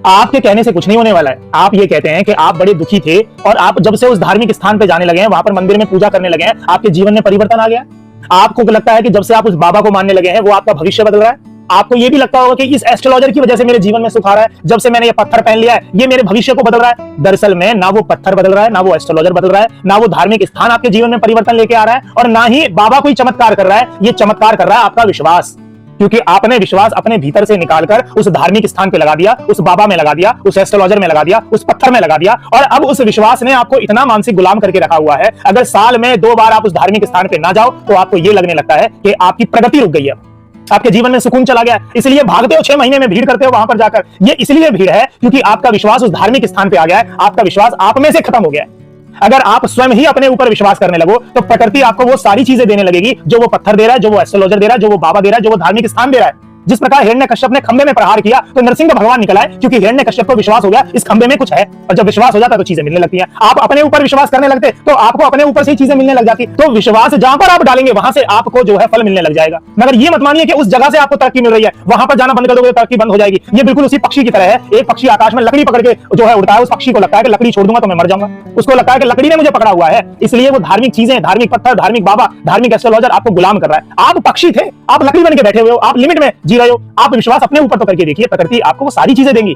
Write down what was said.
आपके कहने से कुछ नहीं होने वाला है। आप ये कहते हैं कि आप बड़े दुखी थे और आप जब से उस धार्मिक स्थान पे जाने लगे हैं, वहां पर मंदिर में पूजा करने लगे हैं, आपके जीवन में परिवर्तन आ गया। आपको लगता है कि जब से आप उस बाबा को मानने लगे हैं, वो आपका भविष्य बदल रहा है। आपको ये भी लगता होगा कि इस एस्ट्रोलॉजर की वजह से मेरे जीवन में सुख आ रहा है, जब से मैंने ये पत्थर पहन लिया है, ये मेरे भविष्य को बदल रहा है। दरअसल में ना वो पत्थर बदल रहा है, ना वो एस्ट्रोलॉजर बदल रहा है, ना वो धार्मिक स्थान आपके जीवन में परिवर्तन लेके आ रहा है, और ना ही बाबा कोई चमत्कार कर रहा है। ये चमत्कार कर रहा है आपका विश्वास, क्योंकि आपने विश्वास अपने भीतर से निकालकर उस धार्मिक स्थान पे लगा दिया, उस बाबा में लगा दिया, उस एस्ट्रोलॉजर में लगा दिया, उस पत्थर में लगा दिया, और अब उस विश्वास ने आपको इतना मानसिक गुलाम करके रखा हुआ है। अगर साल में 2 बार आप उस धार्मिक स्थान पे ना जाओ तो आपको यह लगने लगता है कि आपकी प्रगति रुक गई है, आपके जीवन में सुकून चला गया। इसलिए भागते हो 6 महीने में, भीड़ करते हो वहां पर जाकर। ये इसलिए भीड़ है क्योंकि आपका विश्वास उस धार्मिक स्थान पे आ गया है, आपका विश्वास आप में से खत्म हो गया है। अगर आप स्वयं ही अपने ऊपर विश्वास करने लगो तो प्रकृति आपको वो सारी चीजें देने लगेगी जो वो पत्थर दे रहा है, जो वो एस्ट्रोलॉजर दे रहा है, जो वो बाबा दे रहा है, जो वो धार्मिक स्थान दे रहा है। जिस प्रकार हिरण्यकश्यप ने खंबे में प्रहार किया तो नरसिंह भगवान निकला है, क्योंकि हिरण्यकश्यप को विश्वास हो गया इस खंबे में कुछ है, और जब विश्वास हो जाता तो चीजें मिलने लगती हैं। आप अपने ऊपर विश्वास करने लगते तो आपको अपने ऊपर से चीजें मिलने लग जाती। तो विश्वास जहां पर आप डालेंगे वहां से आपको जो है फल मिलने लग जाएगा। मगर ये मत मानिए कि उस जगह से आपको तरक्की मिल रही है, वहां पर जाना बंद कर दोगे तो तरक्की बंद हो जाएगी। ये बिल्कुल उसी पक्षी की तरह है। एक पक्षी आकाश में लकड़ी पकड़ के जो है उड़ता है, उस पक्षी को लगता है कि लकड़ी छोड़ दूंगा तो मैं मर जाऊंगा। उसको लगता है कि लकड़ी ने मुझे पकड़ा हुआ है, इसलिए वो धार्मिक चीजें, धार्मिक पत्थर, धार्मिक बाबा, धार्मिक एस्ट्रोलॉजर आपको गुलाम कर रहा है। आप पक्षी थे, आप लकड़ी बन के बैठे हुए हो, आप लिमिट में जी रहे हो। आप विश्वास अपने ऊपर तो करके देखिए, प्रकृति आपको वो सारी चीजें देंगी।